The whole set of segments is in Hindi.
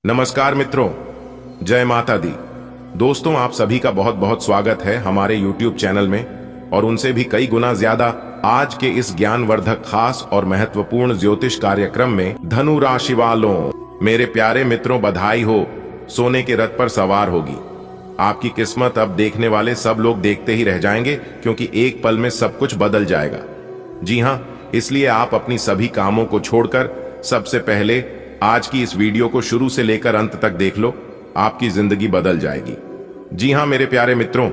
नमस्कार मित्रों, जय माता दी। दोस्तों, आप सभी का बहुत बहुत स्वागत है हमारे YouTube चैनल में और उनसे भी कई गुना ज्यादा आज के इस ज्ञानवर्धक खास और महत्वपूर्ण ज्योतिष कार्यक्रम में। धनु राशि वालों, मेरे प्यारे मित्रों, बधाई हो, सोने के रथ पर सवार होगी आपकी किस्मत। अब देखने वाले सब लोग देखते ही रह जाएंगे क्योंकि एक पल में सब कुछ बदल जाएगा। जी हाँ, इसलिए आप अपनी सभी कामों को छोड़कर सबसे पहले आज की इस वीडियो को शुरू से लेकर अंत तक देख लो, आपकी जिंदगी बदल जाएगी। जी हां मेरे प्यारे मित्रों,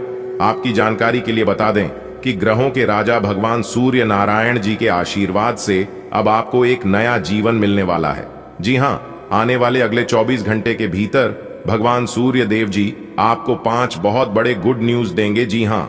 आपकी जानकारी के लिए बता दें कि ग्रहों के राजा भगवान सूर्य नारायण जी के आशीर्वाद से अब आपको एक नया जीवन मिलने वाला है। जी हां, आने वाले अगले 24 घंटे के भीतर भगवान सूर्य देव जी आपको 5 बहुत बड़े गुड न्यूज देंगे। जी हां,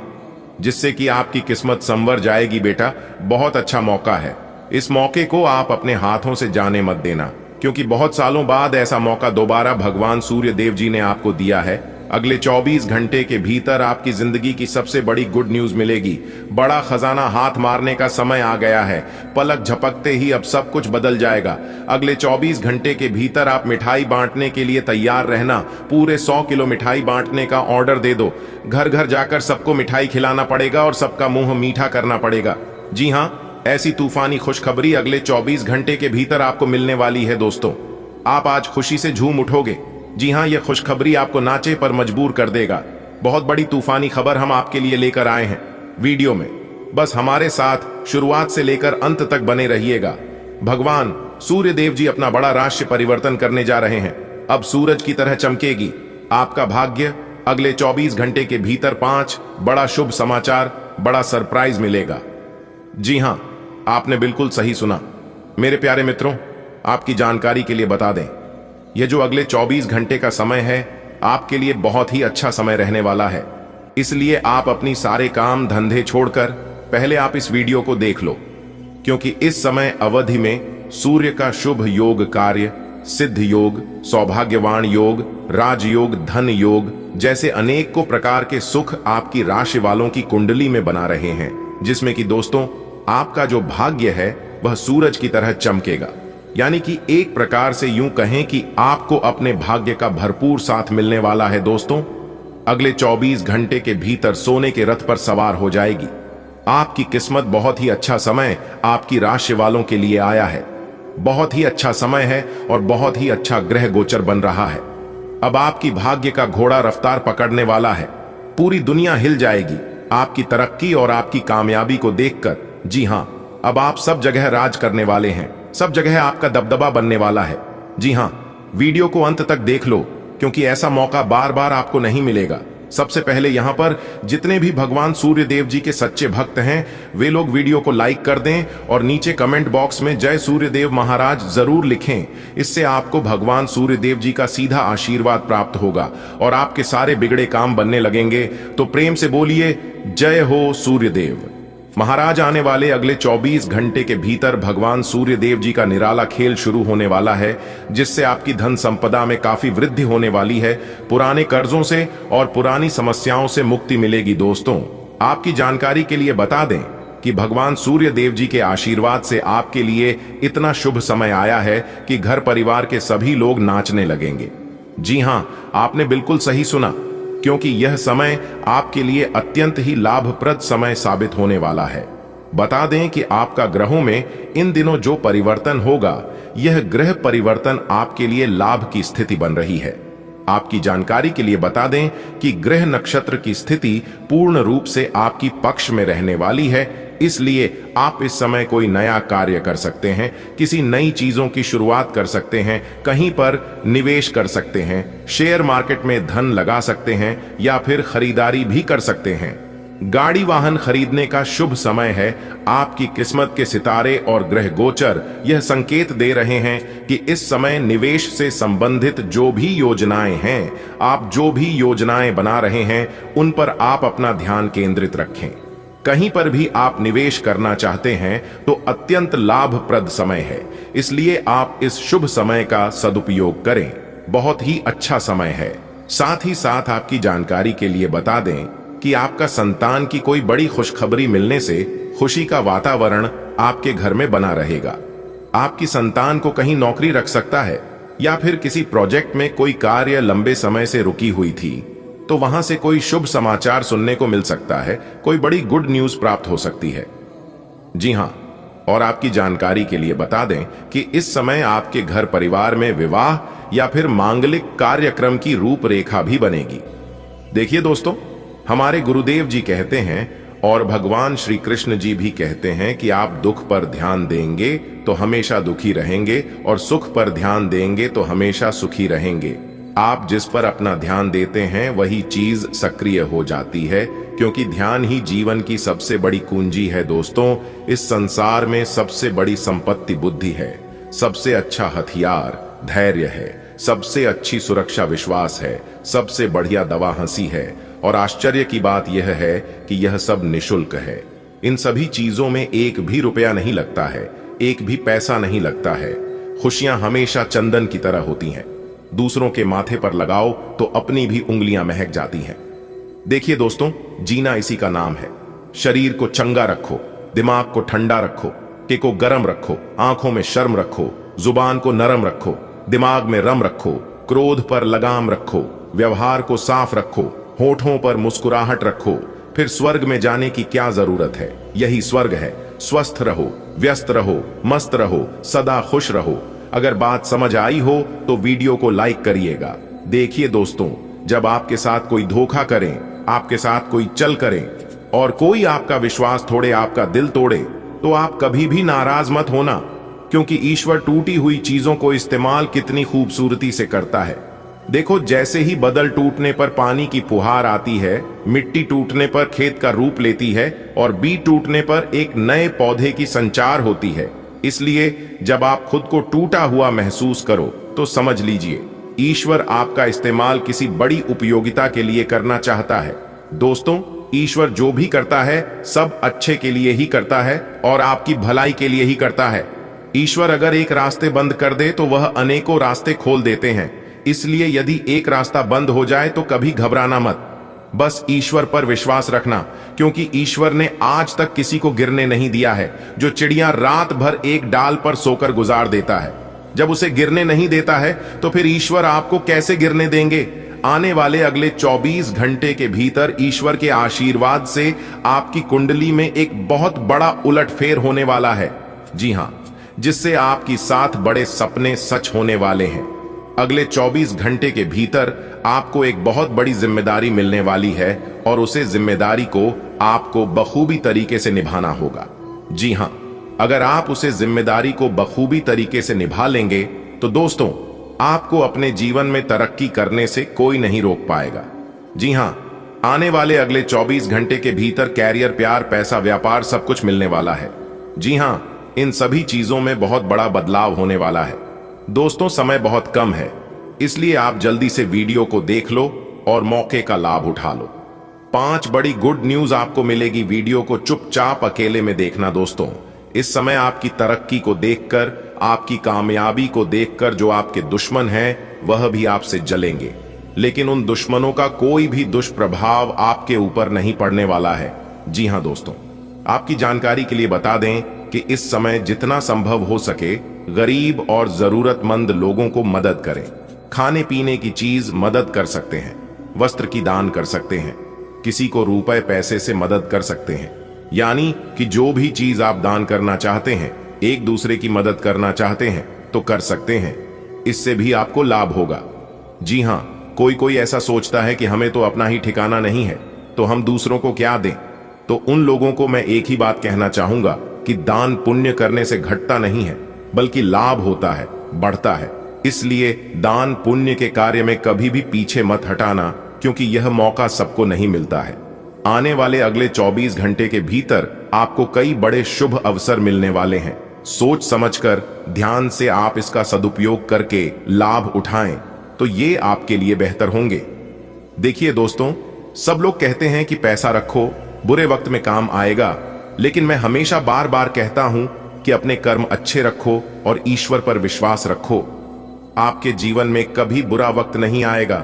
जिससे कि आपकी किस्मत संवर जाएगी। बेटा, बहुत अच्छा मौका है, इस मौके को आप अपने हाथों से जाने मत देना, क्योंकि बहुत सालों बाद ऐसा मौका दोबारा भगवान सूर्य देव जी ने आपको दिया है। अगले 24 घंटे के भीतर आपकी जिंदगी की सबसे बड़ी गुड न्यूज मिलेगी। बड़ा खजाना हाथ मारने का समय आ गया है। पलक झपकते ही अब सब कुछ बदल जाएगा। अगले 24 घंटे के भीतर आप मिठाई बांटने के लिए तैयार रहना। पूरे 100 किलो मिठाई बांटने का ऑर्डर दे दो। घर घर जाकर सबको मिठाई खिलाना पड़ेगा और सबका मुंह मीठा करना पड़ेगा। जी हाँ, ऐसी तूफानी खुशखबरी अगले 24 घंटे के भीतर आपको मिलने वाली है। दोस्तों, आप आज खुशी से झूम उठोगे। जी हां, यह खुशखबरी आपको नाचे पर मजबूर कर देगा। बहुत बड़ी तूफानी खबर हम आपके लिए लेकर आए हैं वीडियो में। बस हमारे साथ शुरुआत से लेकर अंत तक बने रहिएगा। भगवान सूर्य देव जी अपना बड़ा राशि परिवर्तन करने जा रहे हैं। अब सूरज की तरह चमकेगी आपका भाग्य। अगले 24 घंटे के भीतर 5 बड़ा शुभ समाचार, बड़ा सरप्राइज मिलेगा। जी हां, आपने बिल्कुल सही सुना। मेरे प्यारे मित्रों, आपकी जानकारी के लिए बता दें, यह जो अगले 24 घंटे का समय है आपके लिए बहुत ही अच्छा समय रहने वाला है। इसलिए आप अपनी सारे काम धंधे छोड़कर पहले आप इस वीडियो को देख लो, क्योंकि इस समय अवधि में सूर्य का शुभ योग कार्य, सिद्ध योग, सौभाग्यवान योग, राजयोग, धन योग जैसे अनेकों प्रकार के सुख आपकी राशि वालों की कुंडली में बना रहे हैं, जिसमें कि दोस्तों आपका जो भाग्य है वह सूरज की तरह चमकेगा। यानी कि एक प्रकार से यूं कहें कि आपको अपने भाग्य का भरपूर साथ मिलने वाला है। दोस्तों, अगले 24 घंटे के भीतर सोने के रथ पर सवार हो जाएगी आपकी किस्मत। बहुत ही अच्छा समय आपकी राशि वालों के लिए आया है। बहुत ही अच्छा समय है और बहुत ही अच्छा ग्रह गोचर बन रहा है। अब आपकी भाग्य का घोड़ा रफ्तार पकड़ने वाला है। पूरी दुनिया हिल जाएगी आपकी तरक्की और आपकी कामयाबी को देखकर। जी हां, अब आप सब जगह राज करने वाले हैं, सब जगह आपका दबदबा बनने वाला है। जी हां, वीडियो को अंत तक देख लो, क्योंकि ऐसा मौका बार बार आपको नहीं मिलेगा। सबसे पहले यहां पर जितने भी भगवान सूर्य देव जी के सच्चे भक्त हैं वे लोग वीडियो को लाइक कर दें और नीचे कमेंट बॉक्स में जय सूर्य देव महाराज जरूर लिखें। इससे आपको भगवान सूर्य देव जी का सीधा आशीर्वाद प्राप्त होगा और आपके सारे बिगड़े काम बनने लगेंगे। तो प्रेम से बोलिए जय हो सूर्य देव महाराज। आने वाले अगले 24 घंटे के भीतर भगवान सूर्य देव जी का निराला खेल शुरू होने वाला है, जिससे आपकी धन संपदा में काफी वृद्धि होने वाली है। पुराने कर्जों से और पुरानी समस्याओं से मुक्ति मिलेगी। दोस्तों, आपकी जानकारी के लिए बता दें कि भगवान सूर्य देव जी के आशीर्वाद से आपके लिए इतना शुभ समय आया है कि घर परिवार के सभी लोग नाचने लगेंगे। जी हां, आपने बिल्कुल सही सुना, क्योंकि यह समय आपके लिए अत्यंत ही लाभप्रद समय साबित होने वाला है। बता दें कि आपका ग्रहों में इन दिनों जो परिवर्तन होगा, यह ग्रह परिवर्तन आपके लिए लाभ की स्थिति बन रही है। आपकी जानकारी के लिए बता दें कि ग्रह नक्षत्र की स्थिति पूर्ण रूप से आपकी पक्ष में रहने वाली है। इसलिए आप इस समय कोई नया कार्य कर सकते हैं, किसी नई चीजों की शुरुआत कर सकते हैं, कहीं पर निवेश कर सकते हैं, शेयर मार्केट में धन लगा सकते हैं या फिर खरीदारी भी कर सकते हैं। गाड़ी वाहन खरीदने का शुभ समय है। आपकी किस्मत के सितारे और ग्रह गोचर यह संकेत दे रहे हैं कि इस समय निवेश से संबंधित जो भी योजनाएं हैं, आप जो भी योजनाएं बना रहे हैं उन पर आप अपना ध्यान केंद्रित रखें। कहीं पर भी आप निवेश करना चाहते हैं तो अत्यंत लाभप्रद समय है। इसलिए आप इस शुभ समय का सदुपयोग करें। बहुत ही अच्छा समय है। साथ ही साथ आपकी जानकारी के लिए बता दें कि आपका संतान की कोई बड़ी खुशखबरी मिलने से खुशी का वातावरण आपके घर में बना रहेगा। आपकी संतान को कहीं नौकरी रख सकता है या फिर किसी प्रोजेक्ट में कोई कार्य लंबे समय से रुकी हुई थी, तो वहां से कोई शुभ समाचार सुनने को मिल सकता है, कोई बड़ी गुड न्यूज प्राप्त हो सकती है। जी हां, और आपकी जानकारी के लिए बता दें कि इस समय आपके घर परिवार में विवाह या फिर मांगलिक कार्यक्रम की रूपरेखा भी बनेगी। देखिए दोस्तों, हमारे गुरुदेव जी कहते हैं और भगवान श्री कृष्ण जी भी कहते हैं कि आप दुख पर ध्यान देंगे तो हमेशा दुखी रहेंगे और सुख पर ध्यान देंगे तो हमेशा सुखी रहेंगे। आप जिस पर अपना ध्यान देते हैं वही चीज सक्रिय हो जाती है, क्योंकि ध्यान ही जीवन की सबसे बड़ी कुंजी है। दोस्तों, इस संसार में सबसे बड़ी संपत्ति बुद्धि है, सबसे अच्छा हथियार धैर्य है, सबसे अच्छी सुरक्षा विश्वास है, सबसे बढ़िया दवा हंसी है। और आश्चर्य की बात यह है कि यह सब निशुल्क है। इन सभी चीजों में एक भी रुपया नहीं लगता है, एक भी पैसा नहीं लगता है। खुशियां हमेशा चंदन की तरह होती हैं, दूसरों के माथे पर लगाओ तो अपनी भी उंगलियां महक जाती हैं। देखिए दोस्तों, जीना इसी का नाम है। शरीर को चंगा रखो, दिमाग को ठंडा रखो, टे को गर्म रखो, आंखों में शर्म रखो, जुबान को नरम रखो, दिमाग में रम रखो, क्रोध पर लगाम रखो, व्यवहार को साफ रखो, होठों पर मुस्कुराहट रखो। फिर स्वर्ग में जाने की क्या जरूरत है, यही स्वर्ग है। स्वस्थ रहो, व्यस्त रहो, मस्त रहो, सदा खुश रहो। अगर बात समझ आई हो तो वीडियो को लाइक करिएगा। देखिए दोस्तों, जब आपके साथ कोई धोखा करे, आपके साथ कोई चल करे और कोई आपका विश्वास तोड़े, आपका दिल तोड़े, तो आप कभी भी नाराज मत होना, क्योंकि ईश्वर टूटी हुई चीजों को इस्तेमाल कितनी खूबसूरती से करता है। देखो, जैसे ही बदल टूटने पर पानी की फुहार आती है, मिट्टी टूटने पर खेत का रूप लेती है और बीज टूटने पर एक नए पौधे की संचार होती है। इसलिए जब आप खुद को टूटा हुआ महसूस करो तो समझ लीजिए ईश्वर आपका इस्तेमाल किसी बड़ी उपयोगिता के लिए करना चाहता है। दोस्तों, ईश्वर जो भी करता है सब अच्छे के लिए ही करता है और आपकी भलाई के लिए ही करता है। ईश्वर अगर एक रास्ते बंद कर दे तो वह अनेकों रास्ते खोल देते हैं। इसलिए यदि एक रास्ता बंद हो जाए तो कभी घबराना मत, बस ईश्वर पर विश्वास रखना, क्योंकि ईश्वर ने आज तक किसी को गिरने नहीं दिया है। जो चिड़िया रात भर एक डाल पर सोकर गुजार देता है, जब उसे गिरने नहीं देता है तो फिर ईश्वर आपको कैसे गिरने देंगे। आने वाले अगले 24 घंटे के भीतर ईश्वर के आशीर्वाद से आपकी कुंडली में एक बहुत बड़ा उलटफेर होने वाला है। जी हां, जिससे आपकी 7 बड़े सपने सच होने वाले हैं। अगले 24 घंटे के भीतर आपको एक बहुत बड़ी जिम्मेदारी मिलने वाली है और उसे जिम्मेदारी को आपको बखूबी तरीके से निभाना होगा। जी हां, अगर आप उसे जिम्मेदारी को बखूबी तरीके से निभा लेंगे तो दोस्तों, आपको अपने जीवन में तरक्की करने से कोई नहीं रोक पाएगा। जी हां, आने वाले अगले 24 घंटे के भीतर कैरियर, प्यार, पैसा, व्यापार सब कुछ मिलने वाला है। जी हां, इन सभी चीजों में बहुत बड़ा बदलाव होने वाला है। दोस्तों, समय बहुत कम है, इसलिए आप जल्दी से वीडियो को देख लो और मौके का लाभ उठा लो। 5 बड़ी गुड न्यूज आपको मिलेगी। वीडियो को चुपचाप अकेले में देखना। दोस्तों, इस समय आपकी तरक्की को देखकर, आपकी कामयाबी को देखकर जो आपके दुश्मन हैं वह भी आपसे जलेंगे, लेकिन उन दुश्मनों का कोई भी दुष्प्रभाव आपके ऊपर नहीं पड़ने वाला है। जी हां दोस्तों, आपकी जानकारी के लिए बता दें कि इस समय जितना संभव हो सके गरीब और जरूरतमंद लोगों को मदद करें। खाने पीने की चीज मदद कर सकते हैं, वस्त्र की दान कर सकते हैं, किसी को रुपए पैसे से मदद कर सकते हैं। यानी कि जो भी चीज आप दान करना चाहते हैं, एक दूसरे की मदद करना चाहते हैं तो कर सकते हैं, इससे भी आपको लाभ होगा। जी हां, कोई ऐसा सोचता है कि हमें तो अपना ही ठिकाना नहीं है तो हम दूसरों को क्या दें। तो उन लोगों को मैं एक ही बात कहना चाहूंगा कि दान पुण्य करने से घटता नहीं है, बल्कि लाभ होता है, बढ़ता है। इसलिए दान पुण्य के कार्य में कभी भी पीछे मत हटाना, क्योंकि यह मौका सबको नहीं मिलता है। आने वाले अगले 24 घंटे के भीतर आपको कई बड़े शुभ अवसर मिलने वाले हैं। सोच समझकर ध्यान से आप इसका सदुपयोग करके लाभ उठाएं तो ये आपके लिए बेहतर होंगे। देखिए दोस्तों, सब लोग कहते हैं कि पैसा रखो, बुरे वक्त में काम आएगा, लेकिन मैं हमेशा बार बार कहता हूं कि अपने कर्म अच्छे रखो और ईश्वर पर विश्वास रखो। आपके जीवन में कभी बुरा वक्त नहीं आएगा,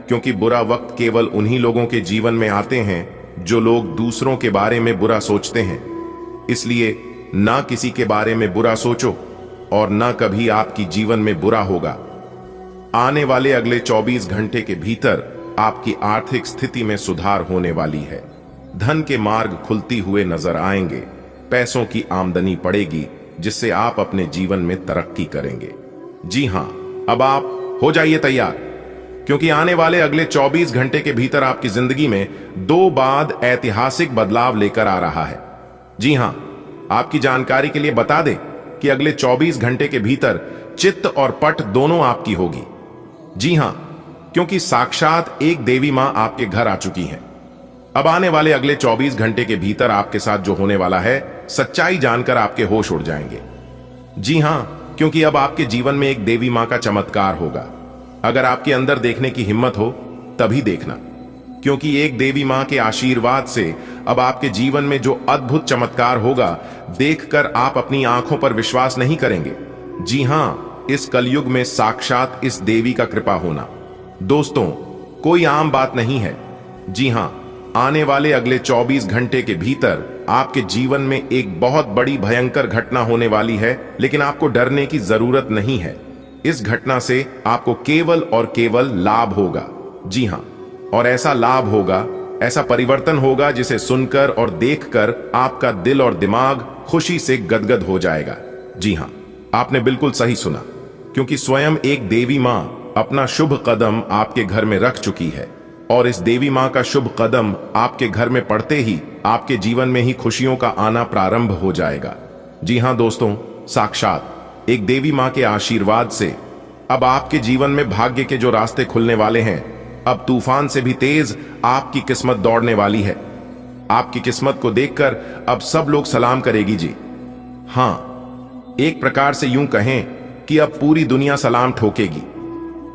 क्योंकि बुरा वक्त केवल उन्हीं लोगों के जीवन में आते हैं जो लोग दूसरों के बारे में बुरा सोचते हैं। इसलिए ना किसी के बारे में बुरा सोचो और ना कभी आपकी जीवन में बुरा होगा। आने वाले अगले 24 घंटे के भीतर आपकी आर्थिक स्थिति में सुधार होने वाली है। धन के मार्ग खुलती हुए नजर आएंगे। पैसों की आमदनी बढ़ेगी, जिससे आप अपने जीवन में तरक्की करेंगे। जी हां, अब आप हो जाइए तैयार, क्योंकि आने वाले अगले 24 घंटे के भीतर आपकी जिंदगी में 2 बाद ऐतिहासिक बदलाव लेकर आ रहा है। जी हां, आपकी जानकारी के लिए बता दें कि अगले 24 घंटे के भीतर चित्त और पट दोनों आपकी होगी। जी हां, क्योंकि साक्षात एक देवी मां आपके घर आ चुकी हैं। अब आने वाले अगले 24 घंटे के भीतर आपके साथ जो होने वाला है, सच्चाई जानकर आपके होश उड़ जाएंगे। जी हां, क्योंकि अब आपके जीवन में एक देवी मां का चमत्कार होगा। अगर आपके अंदर देखने की हिम्मत हो तभी देखना, क्योंकि एक देवी मां के आशीर्वाद से अब आपके जीवन में जो अद्भुत चमत्कार होगा, देखकर आप अपनी आंखों पर विश्वास नहीं करेंगे। जी हां, इस कलयुग में साक्षात इस देवी का कृपा होना दोस्तों कोई आम बात नहीं है। जी हां, आने वाले अगले 24 घंटे के भीतर आपके जीवन में एक बहुत बड़ी भयंकर घटना होने वाली है, लेकिन आपको डरने की जरूरत नहीं है। इस घटना से आपको केवल और केवल लाभ होगा। जी हां, और ऐसा लाभ होगा, ऐसा परिवर्तन होगा जिसे सुनकर और देखकर आपका दिल और दिमाग खुशी से गदगद हो जाएगा। जी हां, आपने बिल्कुल सही सुना, क्योंकि स्वयं एक देवी मां अपना शुभ कदम आपके घर में रख चुकी है, और इस देवी मां का शुभ कदम आपके घर में पड़ते ही आपके जीवन में ही खुशियों का आना प्रारंभ हो जाएगा। जी हां दोस्तों, साक्षात एक देवी मां के आशीर्वाद से अब आपके जीवन में भाग्य के जो रास्ते खुलने वाले हैं, अब तूफान से भी तेज आपकी किस्मत दौड़ने वाली है। आपकी किस्मत को देखकर अब सब लोग सलाम करेगी। जी हां, एक प्रकार से यूं कहें कि अब पूरी दुनिया सलाम ठोकेगी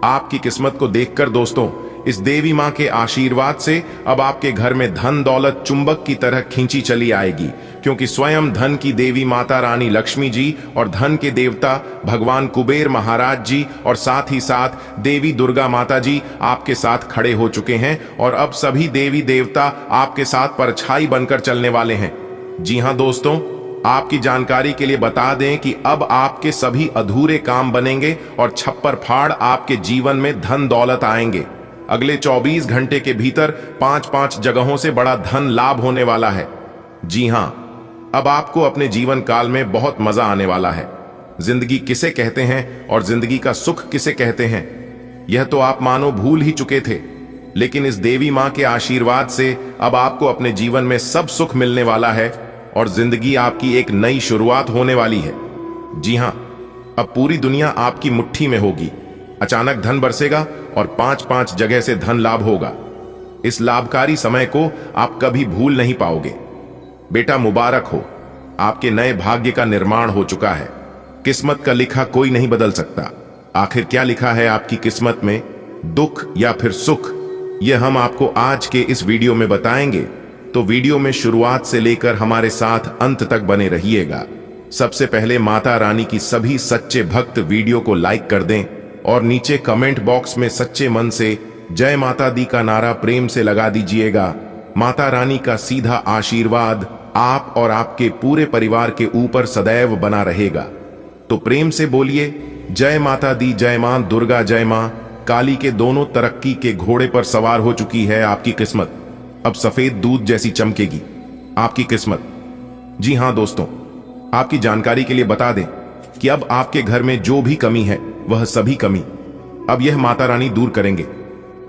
आपकी किस्मत को देखकर। दोस्तों, इस देवी मां के आशीर्वाद से अब आपके घर में धन दौलत चुंबक की तरह खींची चली आएगी, क्योंकि स्वयं धन की देवी माता रानी लक्ष्मी जी और धन के देवता भगवान कुबेर महाराज जी और साथ ही साथ देवी दुर्गा माता जी आपके साथ खड़े हो चुके हैं, और अब सभी देवी देवता आपके साथ परछाई बनकर चलने वाले हैं। जी हां दोस्तों, आपकी जानकारी के लिए बता दें कि अब आपके सभी अधूरे काम बनेंगे और छप्पर फाड़ आपके जीवन में धन दौलत आएंगे। अगले 24 घंटे के भीतर 5-5 जगहों से बड़ा धन लाभ होने वाला है। जी हां, अब आपको अपने जीवन काल में बहुत मजा आने वाला है। जिंदगी किसे कहते हैं और जिंदगी का सुख किसे कहते हैं, यह तो आप मानो भूल ही चुके थे, लेकिन इस देवी मां के आशीर्वाद से अब आपको अपने जीवन में सब सुख मिलने वाला है और जिंदगी आपकी एक नई शुरुआत होने वाली है। जी हां, अब पूरी दुनिया आपकी मुट्ठी में होगी। अचानक धन बरसेगा और 5-5 जगह से धन लाभ होगा। इस लाभकारी समय को आप कभी भूल नहीं पाओगे। बेटा मुबारक हो, आपके नए भाग्य का निर्माण हो चुका है। किस्मत का लिखा कोई नहीं बदल सकता। आखिर क्या लिखा है आपकी किस्मत में, दुख या फिर सुख, यह हम आपको आज के इस वीडियो में बताएंगे। तो वीडियो में शुरुआत से लेकर हमारे साथ अंत तक बने रहिएगा। सबसे पहले माता रानी की सभी सच्चे भक्त वीडियो को लाइक कर दें और नीचे कमेंट बॉक्स में सच्चे मन से जय माता दी का नारा प्रेम से लगा दीजिएगा। माता रानी का सीधा आशीर्वाद आप और आपके पूरे परिवार के ऊपर सदैव बना रहेगा। तो प्रेम से बोलिए जय माता दी, जय मां दुर्गा, जय मां काली के दोनों तरक्की के घोड़े पर सवार हो चुकी है आपकी किस्मत। अब सफेद दूध जैसी चमकेगी आपकी किस्मत। जी हां दोस्तों, आपकी जानकारी के लिए बता दें कि अब आपके घर में जो भी कमी है, वह सभी कमी अब यह माता रानी दूर करेंगे।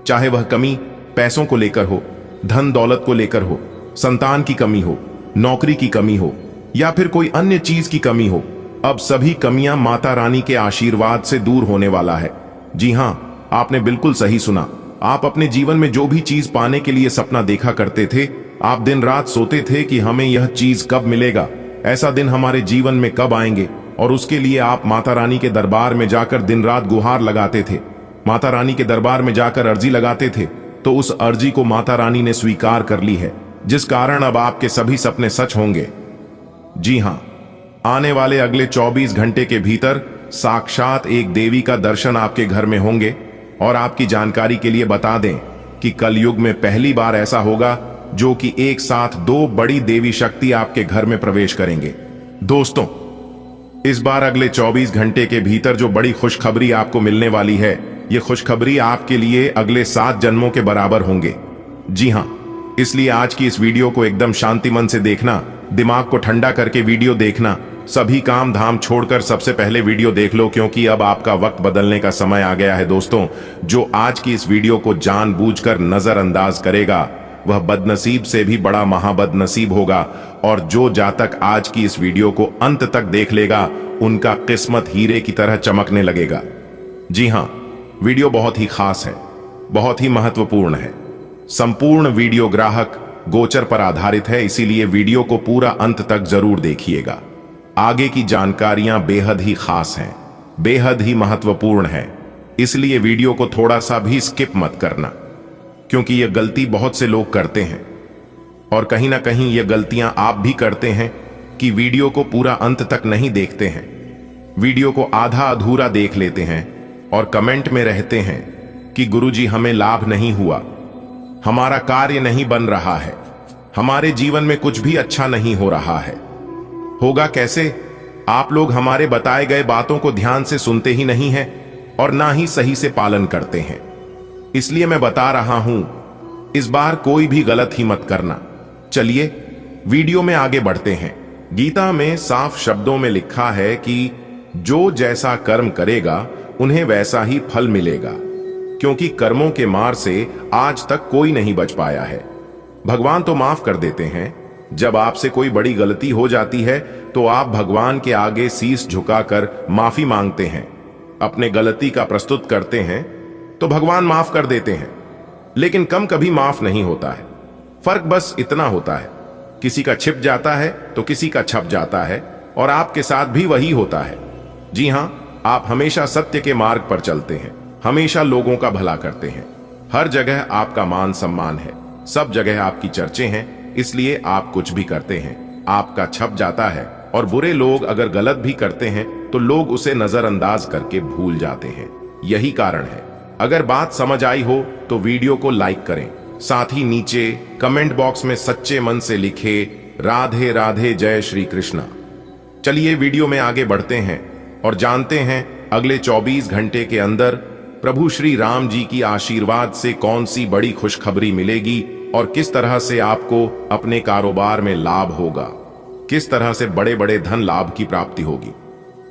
चाहे वह कमी पैसों को लेकर हो, धन दौलत को लेकर हो, संतान की कमी हो, नौकरी की कमी हो या फिर कोई अन्य चीज की कमी हो, अब सभी कमियां माता रानी के आशीर्वाद से दूर होने वाला है। जी हां, आपने बिल्कुल सही सुना। आप अपने जीवन में जो भी चीज पाने के लिए सपना देखा करते थे, आप दिन रात सोते थे कि हमें यह चीज कब मिलेगा, ऐसा दिन हमारे जीवन में कब आएंगे, और उसके लिए आप माता रानी के दरबार में जाकर दिन रात गुहार लगाते थे, माता रानी के दरबार में जाकर अर्जी लगाते थे। तो उस अर्जी को माता रानी ने स्वीकार कर ली है, जिस कारण अब आपके सभी सपने सच होंगे। जी हां, आने वाले अगले 24 घंटे के भीतर साक्षात एक देवी का दर्शन आपके घर में होंगे। और आपकी जानकारी के लिए बता दें कि कलयुग में पहली बार ऐसा होगा जो कि एक साथ 2 बड़ी देवी शक्ति आपके घर में प्रवेश करेंगे। दोस्तों, इस बार अगले 24 घंटे के भीतर जो बड़ी खुशखबरी आपको मिलने वाली है, ये खुशखबरी आपके लिए अगले 7 जन्मों के बराबर होंगे। जी हाँ, इसलिए आज की इस वीडियो को एकदम शांति मन से देखना, दिमाग को ठंडा करके वीडियो देखना। सभी काम धाम छोड़कर सबसे पहले वीडियो देख लो, क्योंकि अब आपका वक्त बदलने का समय आ गया है। दोस्तों, जो आज की इस वीडियो को जानबूझकर नजरअंदाज करेगा वह बदनसीब से भी बड़ा महाबदनसीब होगा, और जो जातक आज की इस वीडियो को अंत तक देख लेगा उनका किस्मत हीरे की तरह चमकने लगेगा। जी हां, वीडियो बहुत ही खास है, बहुत ही महत्वपूर्ण है। संपूर्ण वीडियो ग्राहक गोचर पर आधारित है, इसीलिए वीडियो को पूरा अंत तक जरूर देखिएगा। आगे की जानकारियां बेहद ही खास हैं, बेहद ही महत्वपूर्ण है, इसलिए वीडियो को थोड़ा सा भी स्किप मत करना, क्योंकि यह गलती बहुत से लोग करते हैं और कहीं ना कहीं यह गलतियां आप भी करते हैं कि वीडियो को पूरा अंत तक नहीं देखते हैं, वीडियो को आधा अधूरा देख लेते हैं और कमेंट में रहते हैं कि गुरुजी हमें लाभ नहीं हुआ, हमारा कार्य नहीं बन रहा है, हमारे जीवन में कुछ भी अच्छा नहीं हो रहा है। होगा कैसे? आप लोग हमारे बताए गए बातों को ध्यान से सुनते ही नहीं हैं और ना ही सही से पालन करते हैं। इसलिए मैं बता रहा हूं, इस बार कोई भी गलत ही मत करना। चलिए वीडियो में आगे बढ़ते हैं। गीता में साफ शब्दों में लिखा है कि जो जैसा कर्म करेगा उन्हें वैसा ही फल मिलेगा, क्योंकि कर्मों के मार से आज तक कोई नहीं बच पाया है। भगवान तो माफ कर देते हैं, जब आपसे कोई बड़ी गलती हो जाती है तो आप भगवान के आगे शीश झुकाकर माफी मांगते हैं, अपने गलती का प्रस्तुत करते हैं तो भगवान माफ कर देते हैं। लेकिन कम कभी माफ नहीं होता है। फर्क बस इतना होता है, किसी का छिप जाता है तो किसी का छप जाता है, और आपके साथ भी वही होता है। जी हां, आप हमेशा सत्य के मार्ग पर चलते हैं, हमेशा लोगों का भला करते हैं, हर जगह आपका मान सम्मान है, सब जगह आपकी चर्चे हैं, इसलिए आप कुछ भी करते हैं आपका छप जाता है। और बुरे लोग अगर गलत भी करते हैं तो लोग उसे नजरअंदाज करके भूल जाते हैं। यही कारण है। अगर बात समझ आई हो तो वीडियो को लाइक करें, साथ ही नीचे कमेंट बॉक्स में सच्चे मन से लिखे राधे राधे जय श्री कृष्णा। चलिए वीडियो में आगे बढ़ते हैं और जानते हैं अगले 24 घंटे के अंदर प्रभु श्री राम जी की आशीर्वाद से कौन सी बड़ी खुशखबरी मिलेगी और किस तरह से आपको अपने कारोबार में लाभ होगा, किस तरह से बड़े बड़े धन लाभ की प्राप्ति होगी।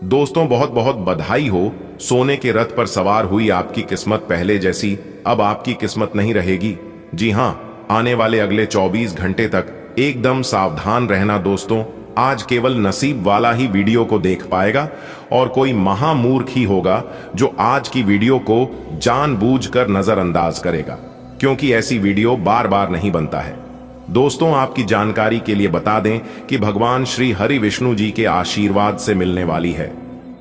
दोस्तों, बहुत बहुत बधाई हो, सोने के रथ पर सवार हुई आपकी किस्मत पहले जैसी अब आपकी किस्मत नहीं रहेगी। जी हां, आने वाले अगले 24 घंटे तक एकदम सावधान रहना दोस्तों। आज केवल नसीब वाला ही वीडियो को देख पाएगा और कोई महामूर्ख ही होगा जो आज की वीडियो को जानबूझकर नजरअंदाज करेगा, क्योंकि ऐसी वीडियो बार बार नहीं बनता है। दोस्तों, आपकी जानकारी के लिए बता दें कि भगवान श्री हरि विष्णु जी के आशीर्वाद से मिलने वाली है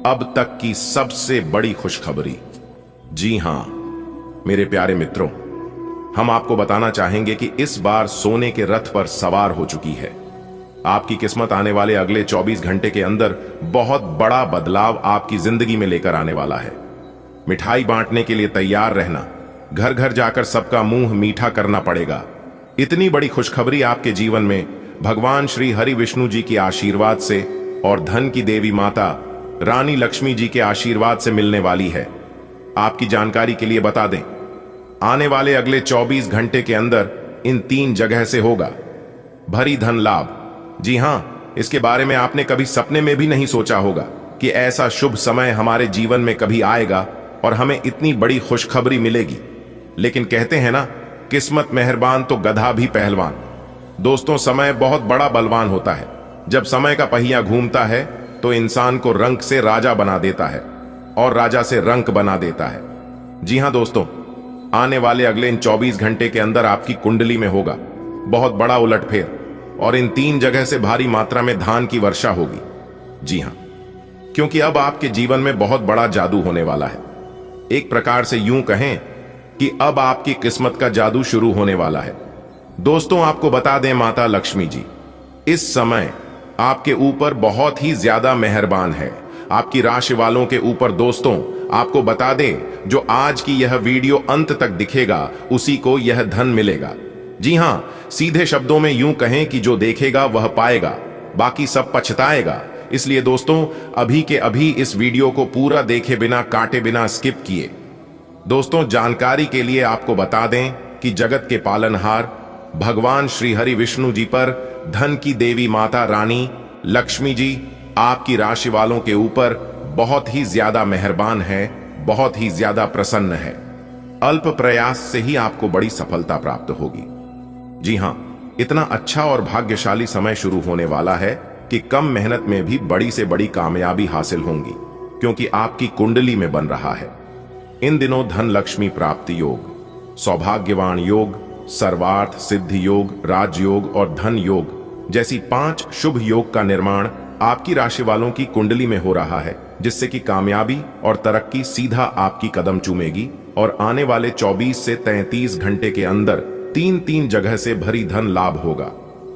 अब तक की सबसे बड़ी खुशखबरी। जी हां मेरे प्यारे मित्रों, हम आपको बताना चाहेंगे कि इस बार सोने के रथ पर सवार हो चुकी है। आपकी किस्मत आने वाले अगले 24 घंटे के अंदर बहुत बड़ा बदलाव आपकी जिंदगी में लेकर आने वाला है। मिठाई बांटने के लिए तैयार रहना, घर घर जाकर सबका मुंह मीठा करना पड़ेगा। इतनी बड़ी खुशखबरी आपके जीवन में भगवान श्री हरि विष्णु जी के आशीर्वाद से और धन की देवी माता रानी लक्ष्मी जी के आशीर्वाद से मिलने वाली है। आपकी जानकारी के लिए बता दें, आने वाले अगले 24 घंटे के अंदर इन 3 जगह से होगा भरी धन लाभ। जी हां, इसके बारे में आपने कभी सपने में भी नहीं सोचा होगा कि ऐसा शुभ समय हमारे जीवन में कभी आएगा और हमें इतनी बड़ी खुशखबरी मिलेगी। लेकिन कहते हैं ना, किस्मत मेहरबान तो गधा भी पहलवान। दोस्तों, समय बहुत बड़ा बलवान होता है। जब समय का पहिया घूमता है तो इंसान को रंक से राजा बना देता है और राजा से रंक बना देता है। जी हां दोस्तों, आने वाले अगले इन 24 घंटे के अंदर आपकी कुंडली में होगा बहुत बड़ा उलटफेर और इन 3 जगह से भारी मात्रा में धान की वर्षा होगी। जी हां, क्योंकि अब आपके जीवन में बहुत बड़ा जादू होने वाला है। एक प्रकार से यूं कहें कि अब आपकी किस्मत का जादू शुरू होने वाला है। दोस्तों, आपको बता दें, माता लक्ष्मी जी इस समय आपके ऊपर बहुत ही ज्यादा मेहरबान है, आपकी राशि वालों के ऊपर। दोस्तों, आपको बता दें, जो आज की यह वीडियो अंत तक दिखेगा उसी को यह धन मिलेगा। जी हां, सीधे शब्दों में यूं कहें कि जो देखेगा वह पाएगा, बाकी सब पछताएगा। इसलिए दोस्तों, अभी के अभी इस वीडियो को पूरा देखे बिना, काटे बिना, स्किप किए दोस्तों, जानकारी के लिए आपको बता दें कि जगत के पालनहार भगवान श्री हरि विष्णु जी पर धन की देवी माता रानी लक्ष्मी जी आपकी राशि वालों के ऊपर बहुत ही ज्यादा मेहरबान है, बहुत ही ज्यादा प्रसन्न है। अल्प प्रयास से ही आपको बड़ी सफलता प्राप्त होगी। जी हां, इतना अच्छा और भाग्यशाली समय शुरू होने वाला है कि कम मेहनत में भी बड़ी से बड़ी कामयाबी हासिल होंगी, क्योंकि आपकी कुंडली में बन रहा है। इन दिनों धन लक्ष्मी प्राप्ति योग, सौभाग्यवान योग, सर्वार्थ सिद्धि योग, राजयोग और धन योग जैसी 5 शुभ योग का निर्माण आपकी राशि वालों की कुंडली में हो रहा है, जिससे कि कामयाबी और तरक्की सीधा आपकी कदम चूमेगी और आने वाले 24 से 33 घंटे के अंदर 3-3 जगह से भरी धन लाभ होगा।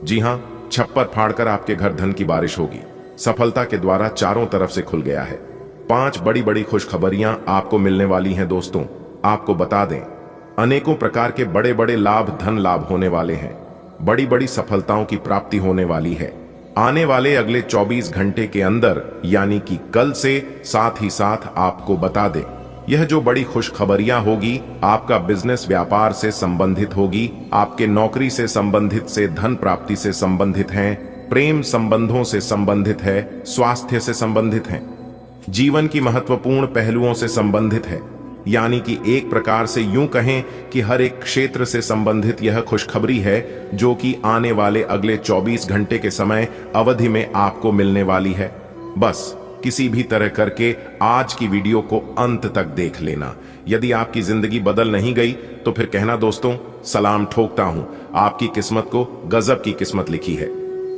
जी हां, छप्पर फाड़कर आपके घर धन की बारिश होगी। सफलता के द्वारा चारों तरफ से खुल गया है। 5 बड़ी बड़ी खुशखबरियां आपको मिलने वाली हैं। दोस्तों, आपको बता दें, अनेकों प्रकार के बड़े बड़े लाभ, धन लाभ होने वाले हैं। बड़ी बड़ी सफलताओं की प्राप्ति होने वाली है आने वाले अगले 24 घंटे के अंदर, यानी कि कल से। साथ ही साथ आपको बता दें, यह जो बड़ी खुशखबरियां होगी आपका बिजनेस व्यापार से संबंधित होगी, आपके नौकरी से संबंधित से धन प्राप्ति से संबंधित हैं, प्रेम संबंधों से संबंधित है, स्वास्थ्य से संबंधित हैं, जीवन की महत्वपूर्ण पहलुओं से संबंधित है। यानी कि एक प्रकार से यूं कहें कि हर एक क्षेत्र से संबंधित यह खुशखबरी है, जो कि आने वाले अगले 24 घंटे के समय अवधि में आपको मिलने वाली है। बस किसी भी तरह करके आज की वीडियो को अंत तक देख लेना। यदि आपकी जिंदगी बदल नहीं गई तो फिर कहना दोस्तों, सलाम ठोकता हूं, आपकी किस्मत को गजब की किस्मत लिखी है।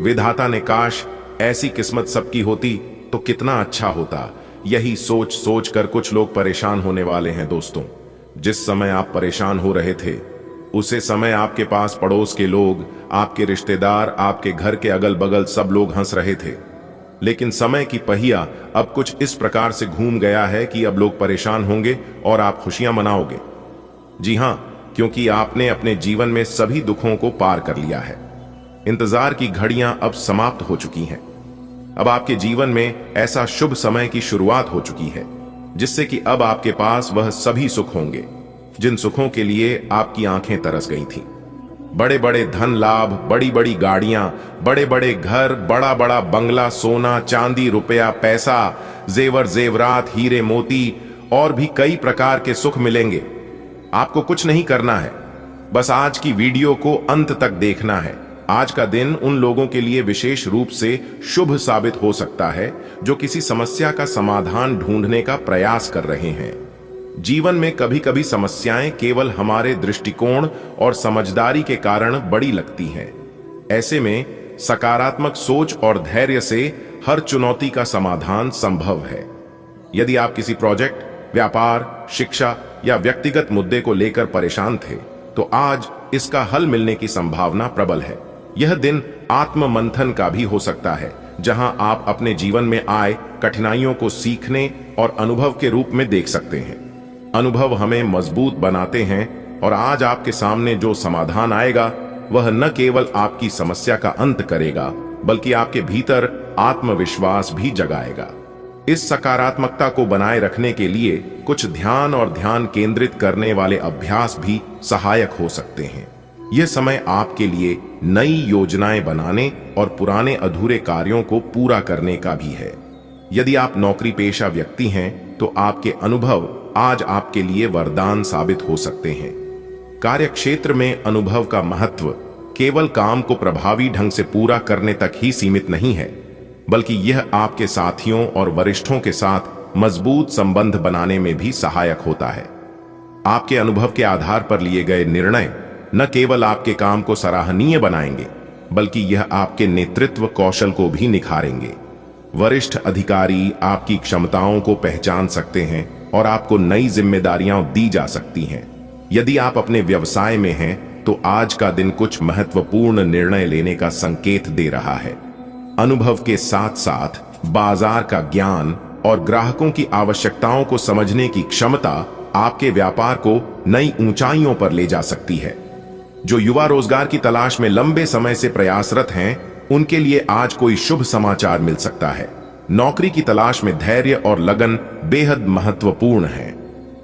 विधाता ने काश ऐसी किस्मत सबकी होती तो कितना अच्छा होता। यही सोच सोच कर कुछ लोग परेशान होने वाले हैं। दोस्तों, जिस समय आप परेशान हो रहे थे, उसे समय आपके पास पड़ोस के लोग, आपके रिश्तेदार, आपके घर के अगल बगल सब लोग हंस रहे थे। लेकिन समय की पहिया अब कुछ इस प्रकार से घूम गया है कि अब लोग परेशान होंगे और आप खुशियां मनाओगे। जी हां, क्योंकि आपने अपने जीवन में सभी दुखों को पार कर लिया है। इंतजार की घड़ियां अब समाप्त हो चुकी हैं। अब आपके जीवन में ऐसा शुभ समय की शुरुआत हो चुकी है, जिससे कि अब आपके पास वह सभी सुख होंगे जिन सुखों के लिए आपकी आंखें तरस गई थीं। बड़े बड़े धन लाभ, बड़ी बड़ी गाड़ियां, बड़े बड़े घर, बड़ा बड़ा बंगला, सोना चांदी, रुपया पैसा, जेवर जेवरात, हीरे मोती और भी कई प्रकार के सुख मिलेंगे। आपको कुछ नहीं करना है, बस आज की वीडियो को अंत तक देखना है। आज का दिन उन लोगों के लिए विशेष रूप से शुभ साबित हो सकता है जो किसी समस्या का समाधान ढूंढने का प्रयास कर रहे हैं। जीवन में कभी कभी समस्याएं केवल हमारे दृष्टिकोण और समझदारी के कारण बड़ी लगती हैं। ऐसे में सकारात्मक सोच और धैर्य से हर चुनौती का समाधान संभव है। यदि आप किसी प्रोजेक्ट, व्यापार, शिक्षा या व्यक्तिगत मुद्दे को लेकर परेशान थे, तो आज इसका हल मिलने की संभावना प्रबल है। यह दिन आत्म मंथन का भी हो सकता है, जहां आप अपने जीवन में आए कठिनाइयों को सीखने और अनुभव के रूप में देख सकते हैं। अनुभव हमें मजबूत बनाते हैं और आज आपके सामने जो समाधान आएगा वह न केवल आपकी समस्या का अंत करेगा, बल्कि आपके भीतर आत्मविश्वास भी जगाएगा। इस सकारात्मकता को बनाए रखने के लिए कुछ ध्यान और ध्यान केंद्रित करने वाले अभ्यास भी सहायक हो सकते हैं। यह समय आपके लिए नई योजनाएं बनाने और पुराने अधूरे कार्यों को पूरा करने का भी है। यदि आप नौकरी पेशा व्यक्ति हैं, तो आपके अनुभव आज आपके लिए वरदान साबित हो सकते हैं। कार्य क्षेत्र में अनुभव का महत्व केवल काम को प्रभावी ढंग से पूरा करने तक ही सीमित नहीं है, बल्कि यह आपके साथियों और वरिष्ठों के साथ मजबूत संबंध बनाने में भी सहायक होता है। आपके अनुभव के आधार पर लिए गए निर्णय न केवल आपके काम को सराहनीय बनाएंगे, बल्कि यह आपके नेतृत्व कौशल को भी निखारेंगे। वरिष्ठ अधिकारी आपकी क्षमताओं को पहचान सकते हैं और आपको नई जिम्मेदारियां दी जा सकती हैं। यदि आप अपने व्यवसाय में हैं, तो आज का दिन कुछ महत्वपूर्ण निर्णय लेने का संकेत दे रहा है। अनुभव के साथ साथ बाजार का ज्ञान और ग्राहकों की आवश्यकताओं को समझने की क्षमता आपके व्यापार को नई ऊंचाइयों पर ले जा सकती है। जो युवा रोजगार की तलाश में लंबे समय से प्रयासरत हैं, उनके लिए आज कोई शुभ समाचार मिल सकता है। नौकरी की तलाश में धैर्य और लगन बेहद महत्वपूर्ण है।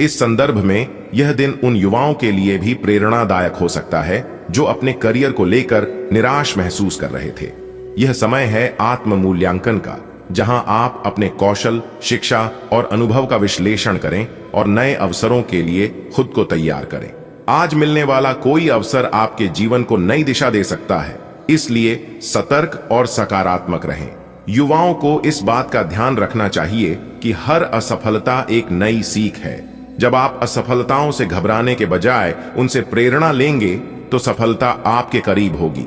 इस संदर्भ में यह दिन उन युवाओं के लिए भी प्रेरणादायक हो सकता है जो अपने करियर को लेकर निराश महसूस कर रहे थे। यह समय है आत्म मूल्यांकन का, जहां आप अपने कौशल, शिक्षा और अनुभव का विश्लेषण करें और नए अवसरों के लिए खुद को तैयार करें। आज मिलने वाला कोई अवसर आपके जीवन को नई दिशा दे सकता है, इसलिए सतर्क और सकारात्मक रहें। युवाओं को इस बात का ध्यान रखना चाहिए कि हर असफलता एक नई सीख है। जब आप असफलताओं से घबराने के बजाय उनसे प्रेरणा लेंगे तो सफलता आपके करीब होगी।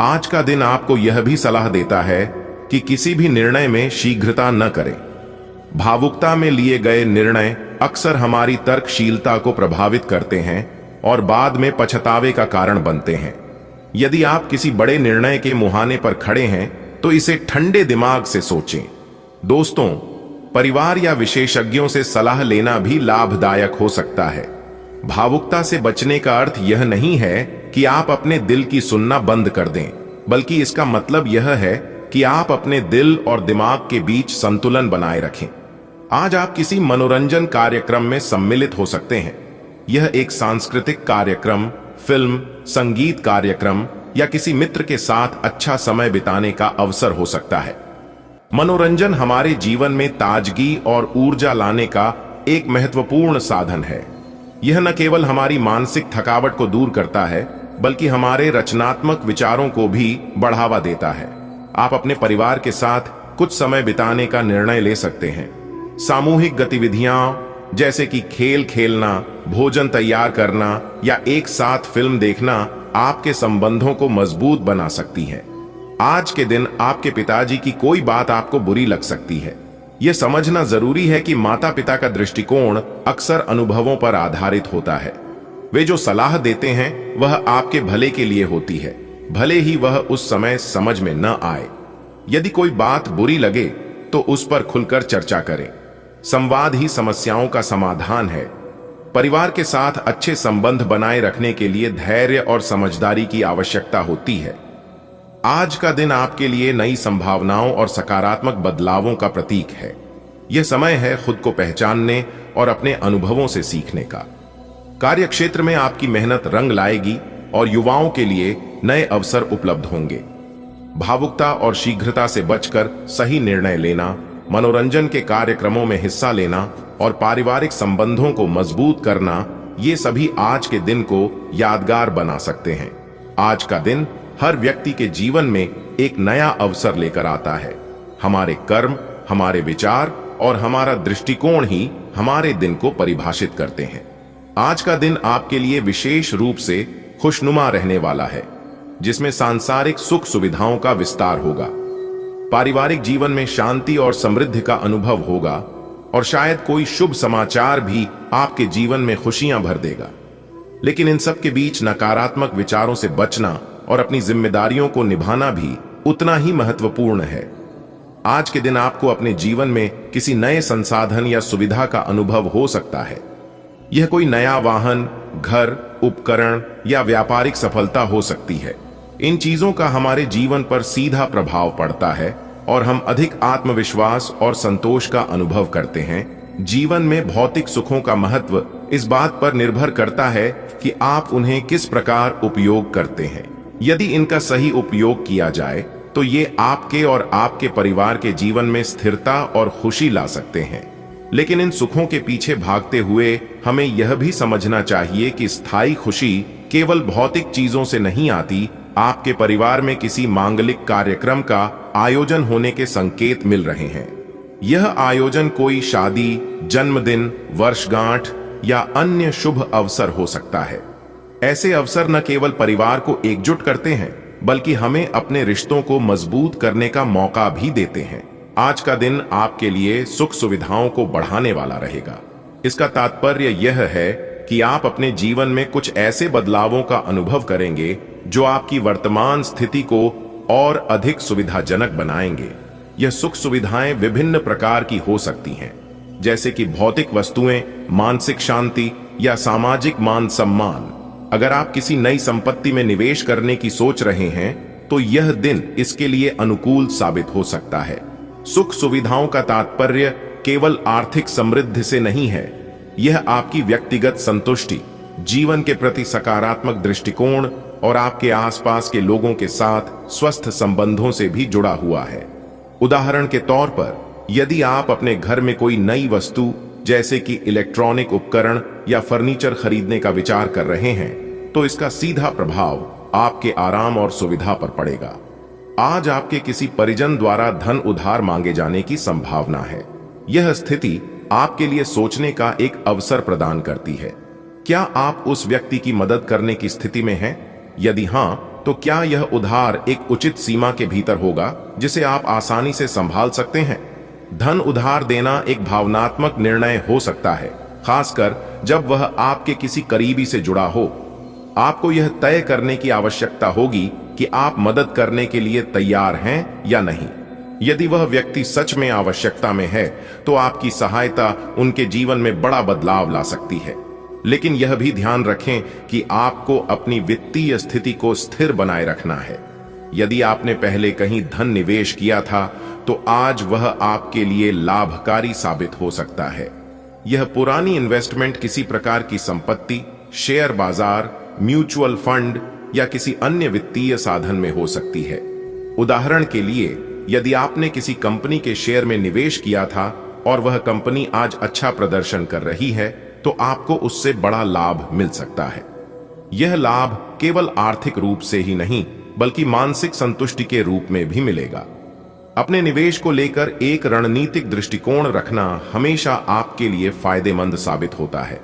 आज का दिन आपको यह भी सलाह देता है कि किसी भी निर्णय में शीघ्रता न करें। भावुकता में लिए गए निर्णय अक्सर हमारी तर्कशीलता को प्रभावित करते हैं और बाद में पछतावे का कारण बनते हैं। यदि आप किसी बड़े निर्णय के मुहाने पर खड़े हैं तो इसे ठंडे दिमाग से सोचें। दोस्तों, परिवार या विशेषज्ञों से सलाह लेना भी लाभदायक हो सकता है। भावुकता से बचने का अर्थ यह नहीं है कि आप अपने दिल की सुनना बंद कर दें, बल्कि इसका मतलब यह है कि आप अपने दिल और दिमाग के बीच संतुलन बनाए रखें। आज आप किसी मनोरंजन कार्यक्रम में सम्मिलित हो सकते हैं। यह एक सांस्कृतिक कार्यक्रम, फिल्म, संगीत कार्यक्रम या किसी मित्र के साथ अच्छा समय बिताने का अवसर हो सकता है। मनोरंजन हमारे जीवन में ताजगी और ऊर्जा लाने का एक महत्वपूर्ण साधन है। यह न केवल हमारी मानसिक थकावट को दूर करता है, बल्कि हमारे रचनात्मक विचारों को भी बढ़ावा देता है। आप अपने परिवार के साथ कुछ समय बिताने का निर्णय ले सकते हैं। सामूहिक गतिविधियां जैसे कि खेल खेलना, भोजन तैयार करना या एक साथ फिल्म देखना आपके संबंधों को मजबूत बना सकती है। आज के दिन आपके पिताजी की कोई बात आपको बुरी लग सकती है। यह समझना जरूरी है कि माता पिता का दृष्टिकोण अक्सर अनुभवों पर आधारित होता है। वे जो सलाह देते हैं वह आपके भले के लिए होती है, भले ही वह उस समय समझ में न आए। यदि कोई बात बुरी लगे तो उस पर खुलकर चर्चा करें। संवाद ही समस्याओं का समाधान है। परिवार के साथ अच्छे संबंध बनाए रखने के लिए धैर्य और समझदारी की आवश्यकता होती है। आज का दिन आपके लिए नई संभावनाओं और सकारात्मक बदलावों का प्रतीक है। यह समय है खुद को पहचानने और अपने अनुभवों से सीखने का। कार्यक्षेत्र में आपकी मेहनत रंग लाएगी और युवाओं के लिए नए अवसर उपलब्ध होंगे। भावुकता और शीघ्रता से बचकर सही निर्णय लेना, मनोरंजन के कार्यक्रमों में हिस्सा लेना और पारिवारिक संबंधों को मजबूत करना, ये सभी आज के दिन को यादगार बना सकते हैं। आज का दिन हर व्यक्ति के जीवन में एक नया अवसर लेकर आता है। हमारे कर्म, हमारे विचार और हमारा दृष्टिकोण ही हमारे दिन को परिभाषित करते हैं। आज का दिन आपके लिए विशेष रूप से खुशनुमा रहने वाला है, जिसमें सांसारिक सुख सुविधाओं का विस्तार होगा। पारिवारिक जीवन में शांति और समृद्धि का अनुभव होगा और शायद कोई शुभ समाचार भी आपके जीवन में खुशियां भर देगा। लेकिन इन सब के बीच नकारात्मक विचारों से बचना और अपनी जिम्मेदारियों को निभाना भी उतना ही महत्वपूर्ण है। आज के दिन आपको अपने जीवन में किसी नए संसाधन या सुविधा का अनुभव हो सकता है। यह कोई नया वाहन, घर, उपकरण या व्यापारिक सफलता हो सकती है। इन चीजों का हमारे जीवन पर सीधा प्रभाव पड़ता है और हम अधिक आत्मविश्वास और संतोष का अनुभव करते हैं। जीवन में भौतिक सुखों का महत्व इस बात पर निर्भर करता है कि आप उन्हें किस प्रकार उपयोग करते हैं। यदि इनका सही उपयोग किया जाए तो ये आपके और आपके परिवार के जीवन में स्थिरता और खुशी ला सकते हैं। लेकिन इन सुखों के पीछे भागते हुए हमें यह भी समझना चाहिए कि स्थायी खुशी केवल भौतिक चीजों से नहीं आती। आपके परिवार में किसी मांगलिक कार्यक्रम का आयोजन होने के संकेत मिल रहे हैं। यह आयोजन कोई शादी, जन्मदिन, वर्षगांठ या अन्य शुभ अवसर हो सकता है। ऐसे अवसर न केवल परिवार को एकजुट करते हैं, बल्कि हमें अपने रिश्तों को मजबूत करने का मौका भी देते हैं। आज का दिन आपके लिए सुख सुविधाओं को बढ़ाने वाला रहेगा। इसका तात्पर्य यह है कि आप अपने जीवन में कुछ ऐसे बदलावों का अनुभव करेंगे जो आपकी वर्तमान स्थिति को और अधिक सुविधाजनक बनाएंगे। यह सुख सुविधाएं विभिन्न प्रकार की हो सकती हैं, जैसे कि भौतिक वस्तुएं, मानसिक शांति या सामाजिक मान सम्मान। अगर आप किसी नई संपत्ति में निवेश करने की सोच रहे हैं तो यह दिन इसके लिए अनुकूल साबित हो सकता है। सुख सुविधाओं का तात्पर्य केवल आर्थिक समृद्धि से नहीं है, यह आपकी व्यक्तिगत संतुष्टि, जीवन के प्रति सकारात्मक दृष्टिकोण और आपके आसपास के लोगों के साथ स्वस्थ संबंधों से भी जुड़ा हुआ है। उदाहरण के तौर पर, यदि आप अपने घर में कोई नई वस्तु जैसे कि इलेक्ट्रॉनिक उपकरण या फर्नीचर खरीदने का विचार कर रहे हैं, तो इसका सीधा प्रभाव आपके आराम और सुविधा पर पड़ेगा। आज आपके किसी परिजन द्वारा धन उधार मांगे जाने की संभावना है। यह स्थिति आपके लिए सोचने का एक अवसर प्रदान करती है। क्या आप उस व्यक्ति की मदद करने की स्थिति में हैं? यदि हां, तो क्या यह उधार एक उचित सीमा के भीतर होगा जिसे आप आसानी से संभाल सकते हैं? धन उधार देना एक भावनात्मक निर्णय हो सकता है, खासकर जब वह आपके किसी करीबी से जुड़ा हो। आपको यह तय करने की आवश्यकता होगी कि आप मदद करने के लिए तैयार हैं या नहीं। यदि वह व्यक्ति सच में आवश्यकता में है, तो आपकी सहायता उनके जीवन में बड़ा बदलाव ला सकती है। लेकिन यह भी ध्यान रखें कि आपको अपनी वित्तीय स्थिति को स्थिर बनाए रखना है। यदि आपने पहले कहीं धन निवेश किया था, तो आज वह आपके लिए लाभकारी साबित हो सकता है। यह पुरानी इन्वेस्टमेंट किसी प्रकार की संपत्ति, शेयर बाजार, म्यूचुअल फंड या किसी अन्य वित्तीय साधन में हो सकती है। उदाहरण के लिए, यदि आपने किसी कंपनी के शेयर में निवेश किया था और वह कंपनी आज अच्छा प्रदर्शन कर रही है, तो आपको उससे बड़ा लाभ मिल सकता है। यह लाभ केवल आर्थिक रूप से ही नहीं, बल्कि मानसिक संतुष्टि के रूप में भी मिलेगा। अपने निवेश को लेकर एक रणनीतिक दृष्टिकोण रखना हमेशा आपके लिए फायदेमंद साबित होता है।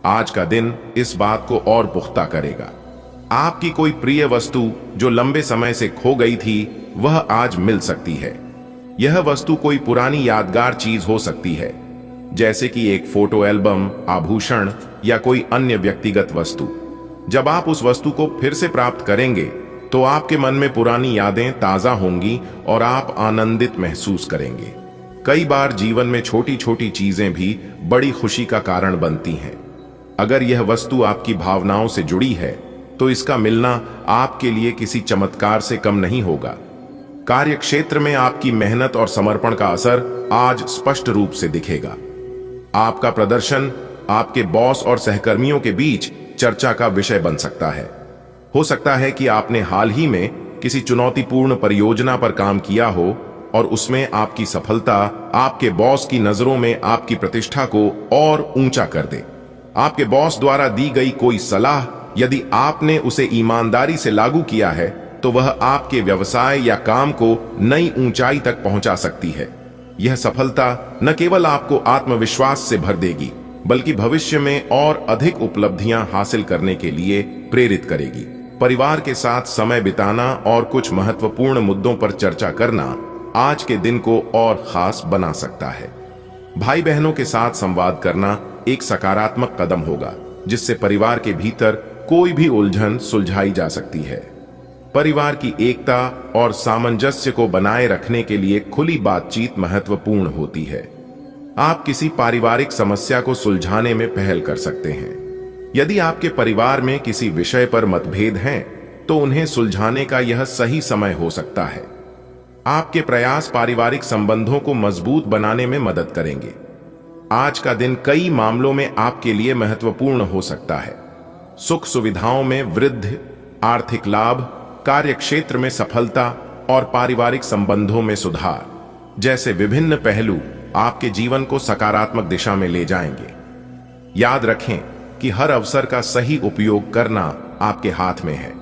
आज का दिन इस बात को और पुख्ता करेगा। आपकी कोई प्रिय वस्तु जो लंबे समय से खो गई थी, वह आज मिल सकती है। यह वस्तु कोई पुरानी यादगार चीज हो सकती है, जैसे कि एक फोटो एल्बम, आभूषण या कोई अन्य व्यक्तिगत वस्तु। जब आप उस वस्तु को फिर से प्राप्त करेंगे, तो आपके मन में पुरानी यादें ताजा होंगी और आप आनंदित महसूस करेंगे। कई बार जीवन में छोटी छोटी चीजें भी बड़ी खुशी का कारण बनती हैं। अगर यह वस्तु आपकी भावनाओं से जुड़ी है, तो इसका मिलना आपके लिए किसी चमत्कार से कम नहीं होगा। कार्यक्षेत्र में आपकी मेहनत और समर्पण का असर आज स्पष्ट रूप से दिखेगा। आपका प्रदर्शन आपके बॉस और सहकर्मियों के बीच चर्चा का विषय बन सकता है। हो सकता है कि आपने हाल ही में किसी चुनौतीपूर्ण परियोजना पर काम किया हो और उसमें आपकी सफलता आपके बॉस की नजरों में आपकी प्रतिष्ठा को और ऊंचा कर दे। आपके बॉस द्वारा दी गई कोई सलाह, यदि आपने उसे ईमानदारी से लागू किया है, तो वह आपके व्यवसाय या काम को नई ऊंचाई तक पहुंचा सकती है। यह सफलता न केवल आपको आत्मविश्वास से भर देगी, बल्कि भविष्य में और अधिक उपलब्धियां हासिल करने के लिए प्रेरित करेगी। परिवार के साथ समय बिताना और कुछ महत्वपूर्ण मुद्दों पर चर्चा करना आज के दिन को और खास बना सकता है। भाई बहनों के साथ संवाद करना एक सकारात्मक कदम होगा, जिससे परिवार के भीतर कोई भी उलझन सुलझाई जा सकती है। परिवार की एकता और सामंजस्य को बनाए रखने के लिए खुली बातचीत महत्वपूर्ण होती है। आप किसी पारिवारिक समस्या को सुलझाने में पहल कर सकते हैं। यदि आपके परिवार में किसी विषय पर मतभेद हैं, तो उन्हें सुलझाने का यह सही समय हो सकता है। आपके प्रयास पारिवारिक संबंधों को मजबूत बनाने में मदद करेंगे। आज का दिन कई मामलों में आपके लिए महत्वपूर्ण हो सकता है। सुख सुविधाओं में वृद्धि, आर्थिक लाभ, कार्यक्षेत्र में सफलता और पारिवारिक संबंधों में सुधार जैसे विभिन्न पहलू आपके जीवन को सकारात्मक दिशा में ले जाएंगे। याद रखें कि हर अवसर का सही उपयोग करना आपके हाथ में है।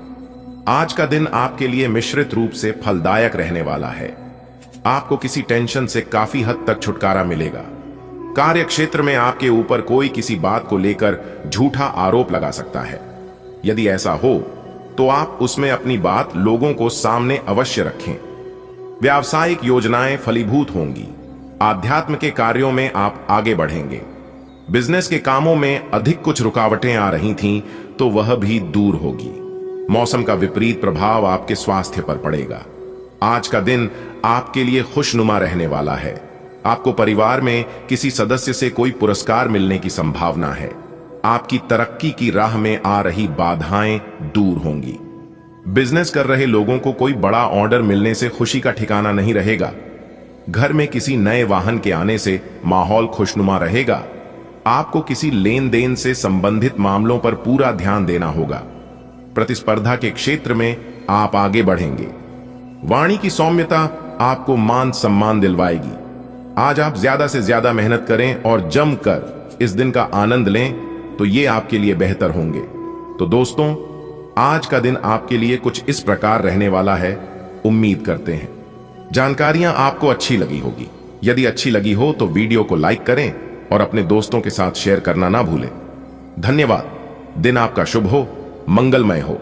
आज का दिन आपके लिए मिश्रित रूप से फलदायक रहने वाला है। आपको किसी टेंशन से काफी हद तक छुटकारा मिलेगा। कार्यक्षेत्र में आपके ऊपर कोई किसी बात को लेकर झूठा आरोप लगा सकता है। यदि ऐसा हो, तो आप उसमें अपनी बात लोगों को सामने अवश्य रखें। व्यावसायिक योजनाएं फलीभूत होंगी। आध्यात्म के कार्यों में आप आगे बढ़ेंगे। बिजनेस के कामों में अधिक कुछ रुकावटें आ रही थीं, तो वह भी दूर होगी। मौसम का विपरीत प्रभाव आपके स्वास्थ्य पर पड़ेगा। आज का दिन आपके लिए खुशनुमा रहने वाला है। आपको परिवार में किसी सदस्य से कोई पुरस्कार मिलने की संभावना है। आपकी तरक्की की राह में आ रही बाधाएं दूर होंगी। बिजनेस कर रहे लोगों को कोई बड़ा ऑर्डर मिलने से खुशी का ठिकाना नहीं रहेगा। घर में किसी नए वाहन के आने से माहौल खुशनुमा रहेगा। आपको किसी लेन देन से संबंधित मामलों पर पूरा ध्यान देना होगा। प्रतिस्पर्धा के क्षेत्र में आप आगे बढ़ेंगे। वाणी की सौम्यता आपको मान सम्मान दिलवाएगी। आज आप ज्यादा से ज्यादा मेहनत करें और जमकर इस दिन का आनंद लें तो ये आपके लिए बेहतर होंगे। तो दोस्तों, आज का दिन आपके लिए कुछ इस प्रकार रहने वाला है। उम्मीद करते हैं जानकारियां आपको अच्छी लगी होगी। यदि अच्छी लगी हो तो वीडियो को लाइक करें और अपने दोस्तों के साथ शेयर करना ना भूलें। धन्यवाद। दिन आपका शुभ हो, मंगलमय हो।